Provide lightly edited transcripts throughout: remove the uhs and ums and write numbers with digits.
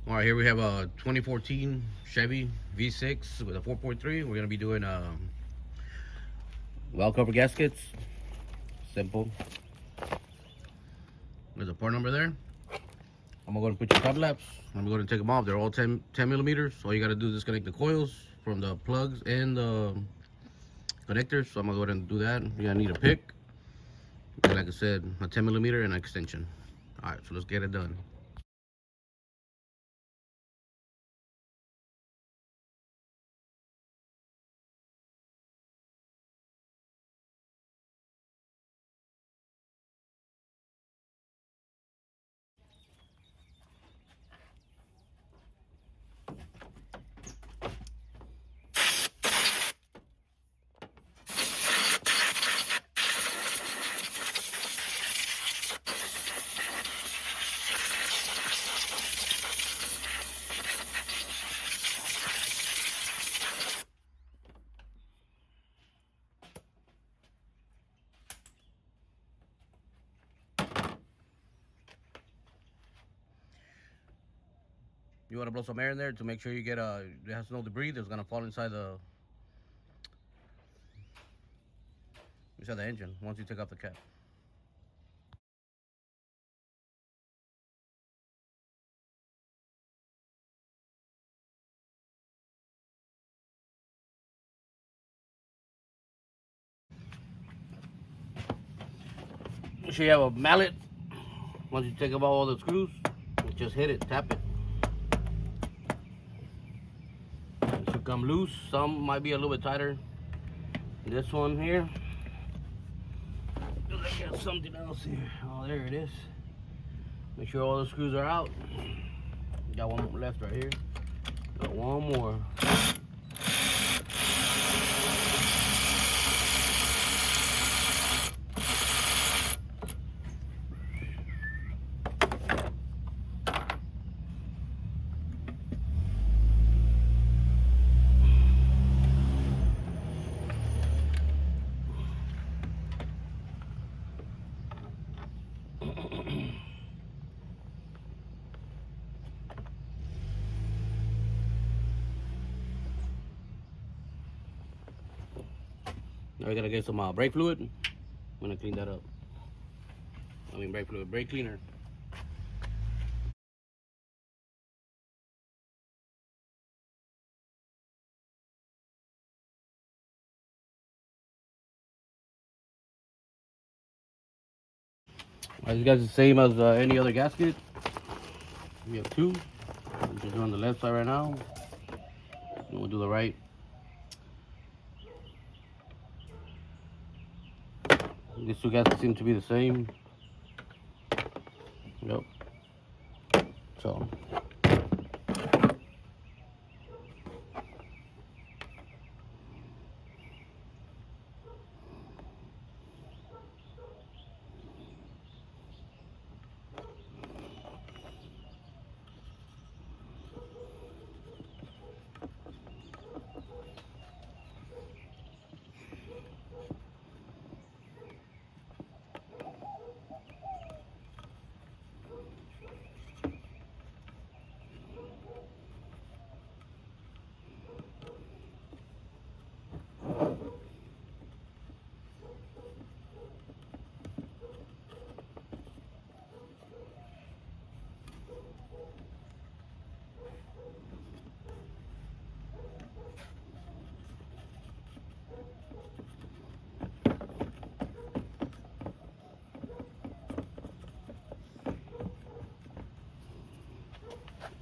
All right, here we have a 2014 Chevy V6 with a 4.3. We're gonna be doing well cover gaskets. Simple. There's a part number there. I'm gonna go and put your top laps. I'm going to take them off. They're all 10 millimeters. So all you gotta do is disconnect the coils from the plugs and the connectors. So I'm gonna go ahead and do that. You're gonna need a pick. And like I said, a 10 millimeter and an extension. All right, so let's get it done. You want to blow some air in there to make sure you get it has no debris that's gonna fall inside the engine once you take off the cap. Make sure you have a mallet. Once you take off all the screws, just hit it, tap it. It should come loose. Some might be a little bit tighter. This one here. I got something else here. Oh, there it is. Make sure all the screws are out. Got one left right here. Got one more. Now we gotta get some brake fluid. I'm gonna clean that up. I mean brake fluid, brake cleaner. As you guys, the same as any other gasket. We have two. I'm just on the left side right now. And we'll do the right. These two gaskets seem to be the same. Yep. So.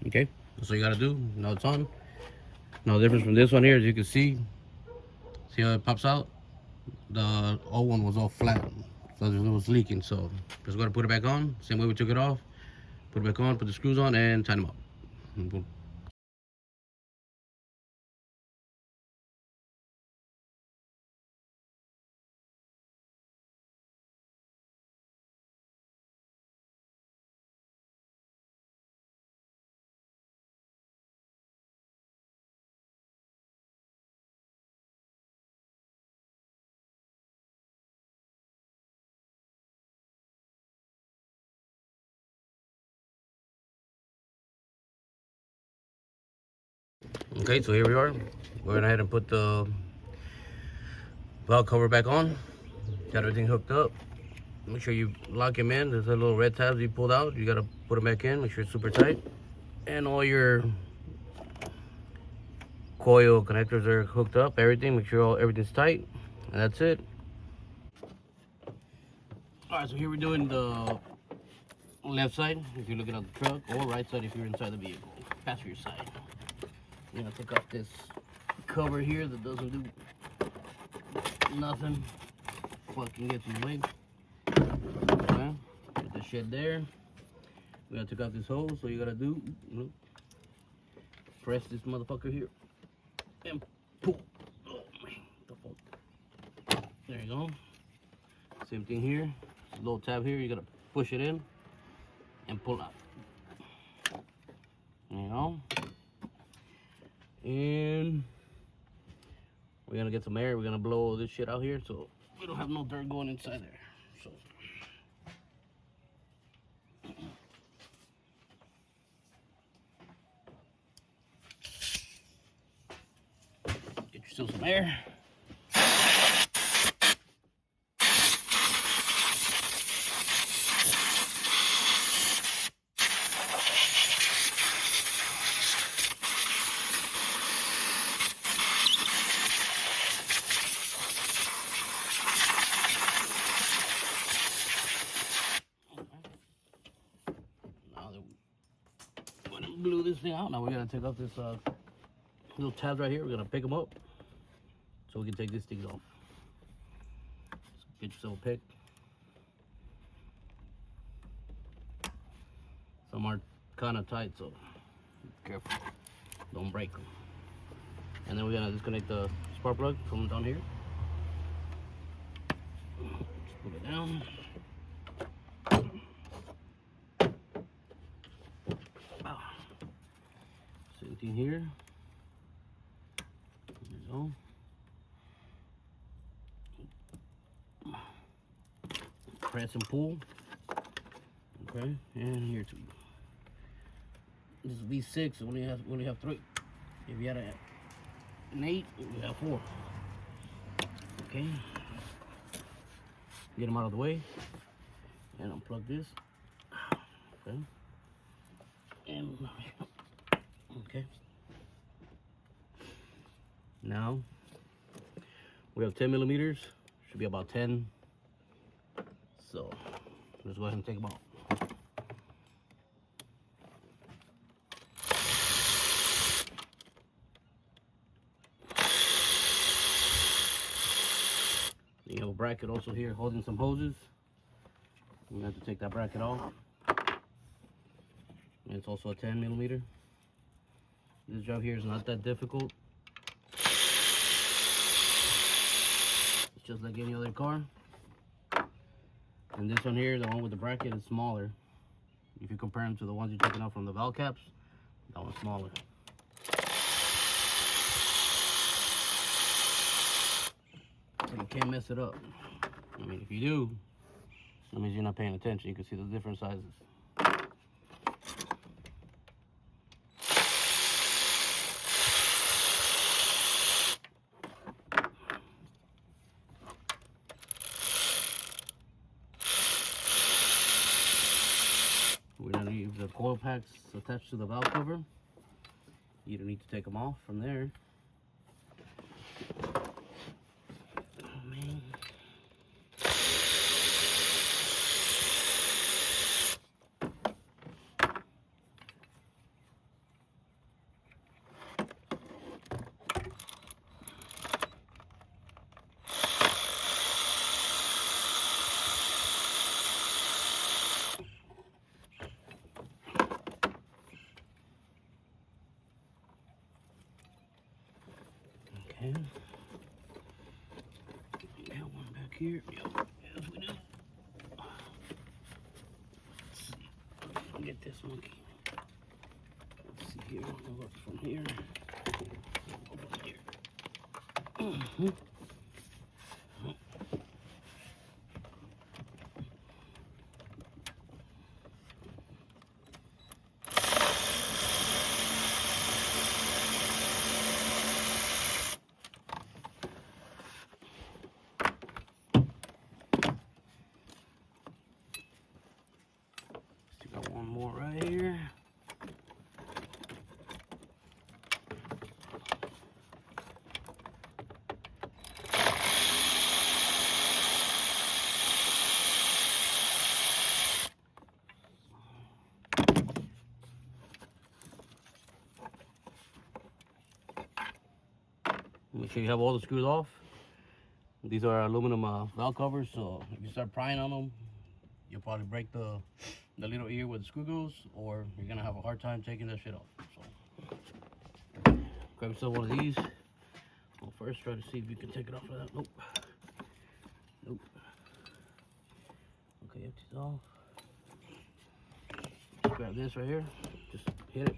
Okay, that's all you gotta do. Now it's on. Now the difference from this one here, as you can see how it pops out? The old one was all flat, so it was leaking. So just gotta put it back on. Same way we took it off. Put it back on, put the screws on, and tighten them up. Okay, so here we are. We're gonna head and put the valve cover back on. Got everything hooked up. Make sure you lock him in. There's a little red tabs you pulled out. You gotta put them back in. Make sure it's super tight. And all your coil connectors are hooked up. Everything. Make sure everything's tight. And that's it. All right. So here we're doing the left side if you're looking at the truck, or right side if you're inside the vehicle, passenger side. You're gonna take off this cover here that doesn't do nothing. Fucking gets in the way. Okay. Put the shit there. We gotta take out this hose, so you gotta do, press this motherfucker here and pull. Oh man, the fuck. There you go. Same thing here. Little tab here, you gotta push it in and pull out. There you go. And we're gonna get some air. We're gonna blow this shit out here so we don't have no dirt going inside there. So get yourself some air. Blew this thing out. Now we're gonna take off this little tabs right here. We're gonna pick them up so we can take these things off. So get yourself a pick. Some are kind of tight, so be careful, don't break them. And then we're gonna disconnect the spark plug from down here. Just put it down. Same thing here. There you go. Press and pull. Okay, and here too. This is V6. We only have 3. If you had an 8, we have 4. Okay. Get them out of the way and unplug this. Okay. And okay. Now we have 10 millimeters. Should be about 10. So let's go ahead and take them out. You have a bracket also here holding some hoses. We have to take that bracket off. And it's also a 10 millimeter. This job here is not that difficult. It's just like any other car. And this one here, the one with the bracket, is smaller. If you compare them to the ones you're taking out from the valve caps, that one's smaller. So you can't mess it up. I mean, if you do, that means you're not paying attention. You can see the different sizes. We're gonna leave the coil packs attached to the valve cover. You don't need to take them off from there. Oh man. Okay. Got one back here. Yep. Yes, we do. Let's see. Get this monkey. Let's see here. I'll go from here. Over here. Mm-hmm. Make sure you have all the screws off. These are aluminum valve covers, so if you start prying on them, you'll probably break the little ear where the screw goes, or you're gonna have a hard time taking that shit off. So grab yourself one of these. Well, first try to see if you can take it off of that. Nope. Nope. Okay, empty it off. Just grab this right here. Just hit it.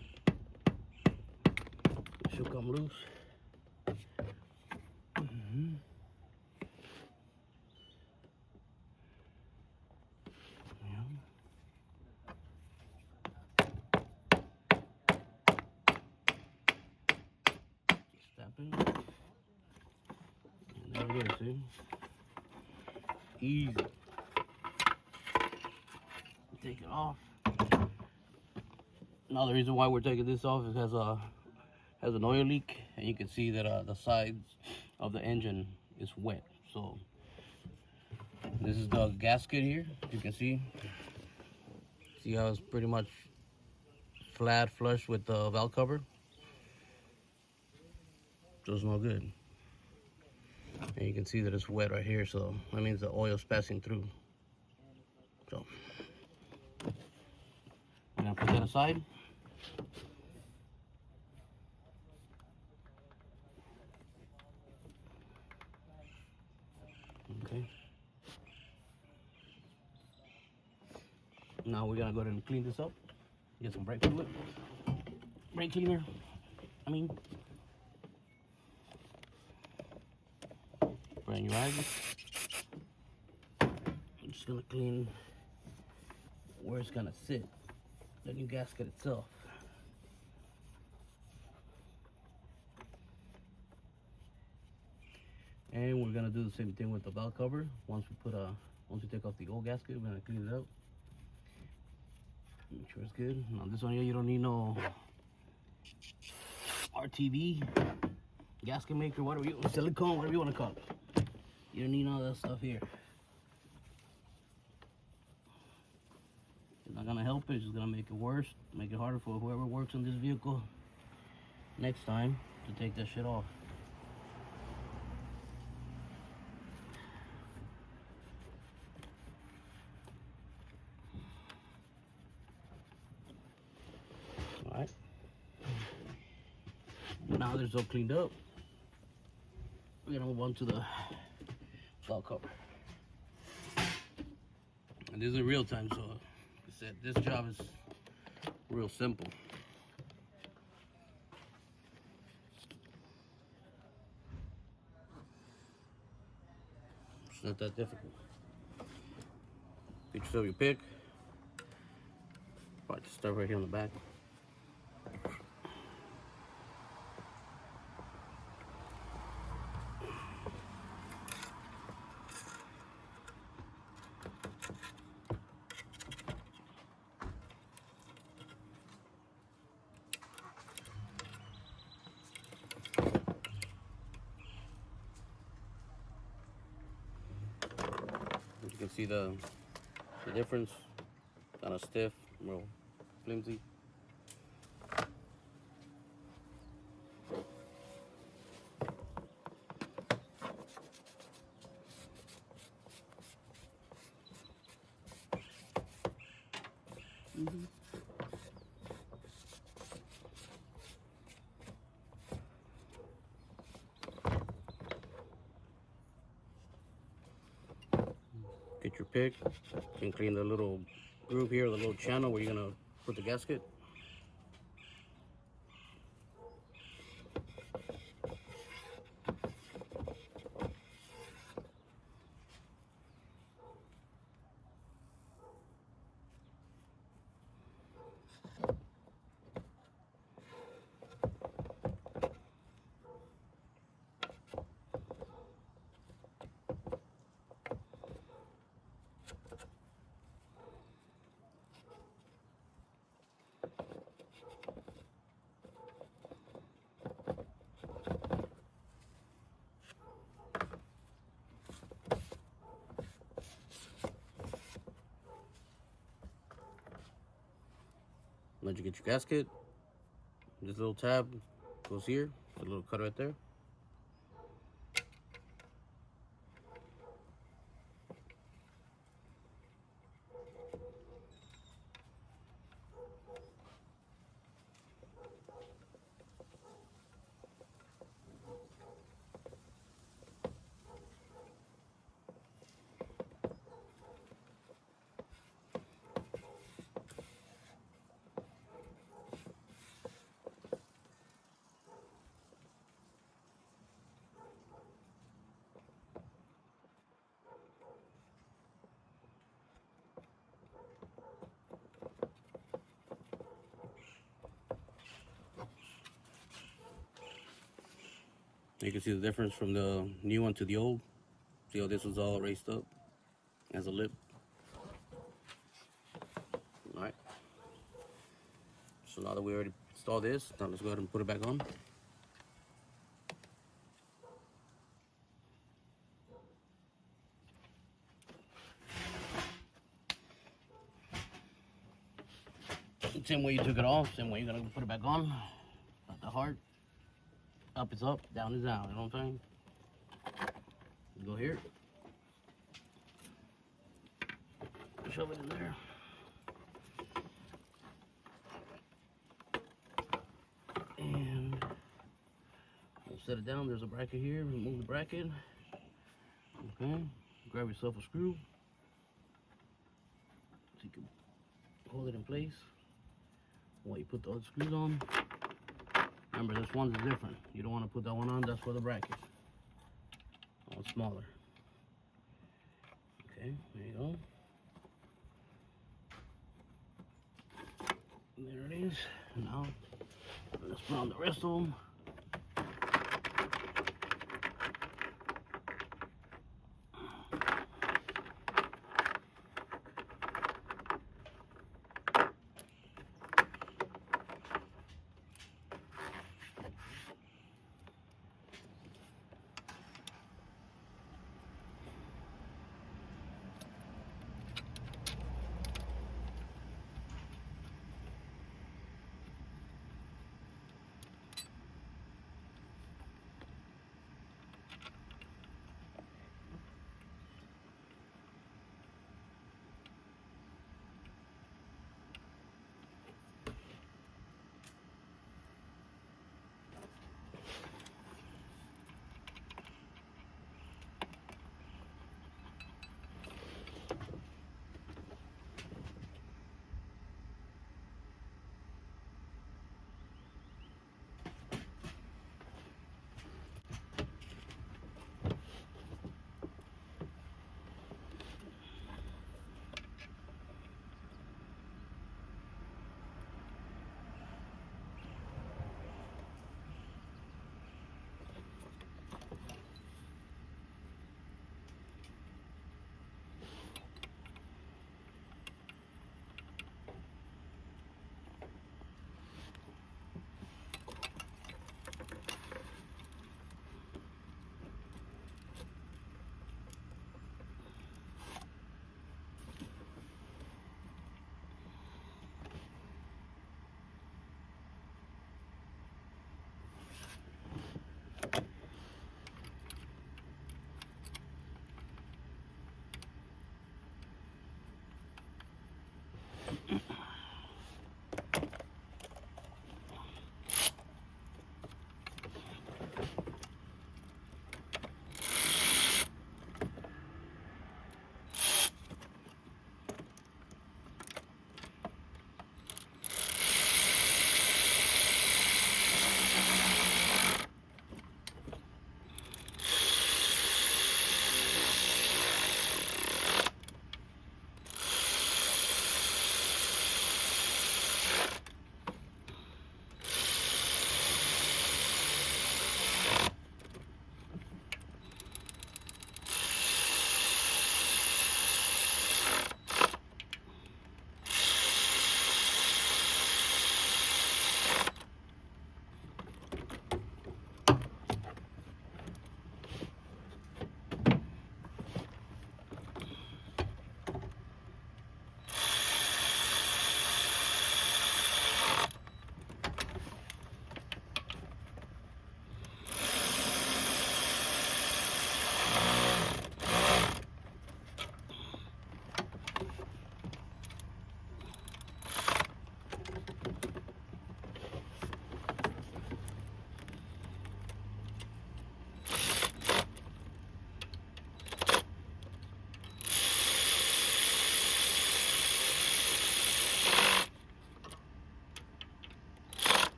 It should come loose. And there it is, see? Easy. Take it off. Now the reason why we're taking this off is it has an oil leak, and you can see that the sides of the engine is wet. So this is the gasket here. You can see how it's pretty much flat, flush with the valve cover. So it's no good. And you can see that it's wet right here, so that means the oil's passing through. So I'm gonna put that aside. Okay. Now we're gonna go ahead and clean this up. Get some brake fluid. Brake cleaner. Brand new rag. I'm just gonna clean where it's gonna sit, the new gasket itself. And we're gonna do the same thing with the valve cover. Once we take off the old gasket, we're gonna clean it out. Make sure it's good. Now this one here, you don't need no RTV, gasket maker, whatever you, silicone, whatever you want to call it. You don't need all that stuff here. It's not gonna help it. It's just gonna make it worse, make it harder for whoever works on this vehicle next time to take that shit off. All right. Now that it's all cleaned up, we're gonna move on to the valve cover. And this is in real time, so like I said, this job is real simple. It's not that difficult. Get yourself your pick. Probably just start right here on the back. You can see the difference. Kind of stiff, real flimsy. Get your pick. You can clean the little groove here, the little channel where you're gonna put the gasket. Let you get your gasket. This little tab goes here. There's a little cut right there. You can see the difference from the new one to the old. See how this was all raised up as a lip. Alright. So now that we already installed this, now let's go ahead and put it back on. Same way you took it off, same way you're gonna put it back on. Got the heart. Up is up, down is down, you know what I'm saying? Go here. Shove it in there. And we'll set it down. There's a bracket here. Remove the bracket. Okay. Grab yourself a screw so you can hold it in place while you put the other screws on. Remember, this one's different. You don't want to put that one on. That's for the bracket. Oh, it's smaller. Okay, there you go. There it is. Now, let's put on the rest of them.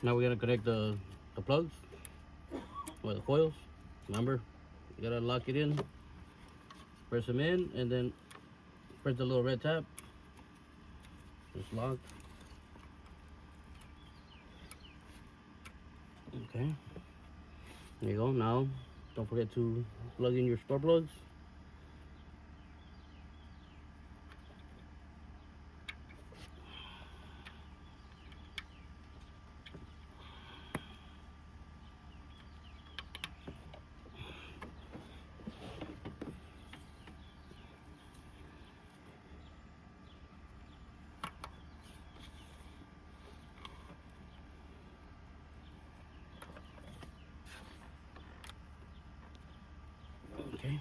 Now we're gonna connect the plugs or the coils. Remember, you gotta lock it in, press them in, and then Press the little red tab. It's locked. Okay. There you go. Now, don't forget to plug in your spark plugs. Okay.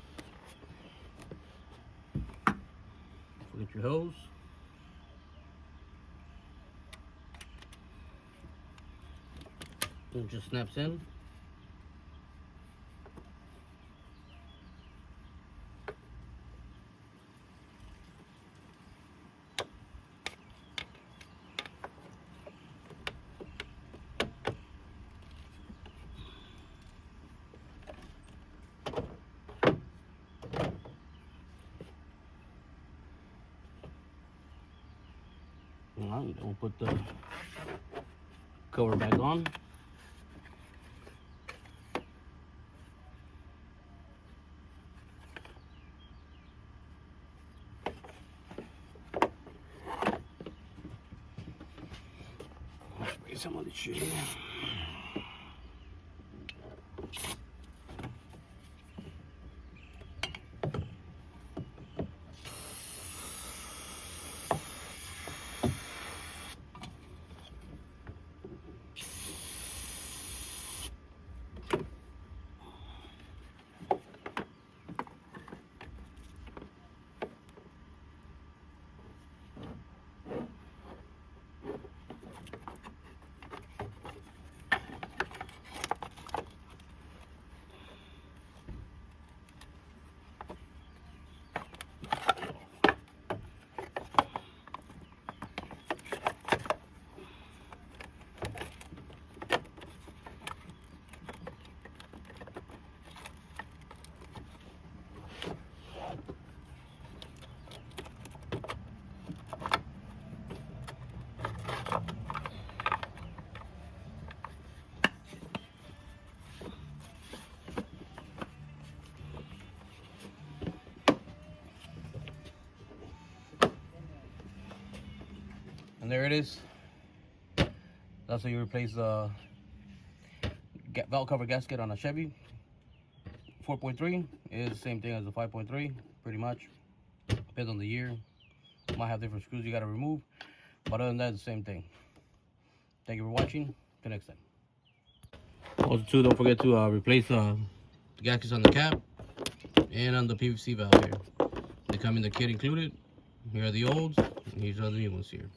Get your hose. It just snaps in. Alright, we'll put the cover back on. Spray some of this shit in. And there it is. That's how you replace the valve cover gasket on a Chevy 4.3. It is the same thing as the 5.3, pretty much. Depends on the year. Might have different screws you gotta remove, but other than that, it's the same thing. Thank you for watching. Till next time. Also, too, don't forget to replace the gaskets on the cap and on the PVC valve here. They come in the kit included. Here are the olds, and here's are the new ones here.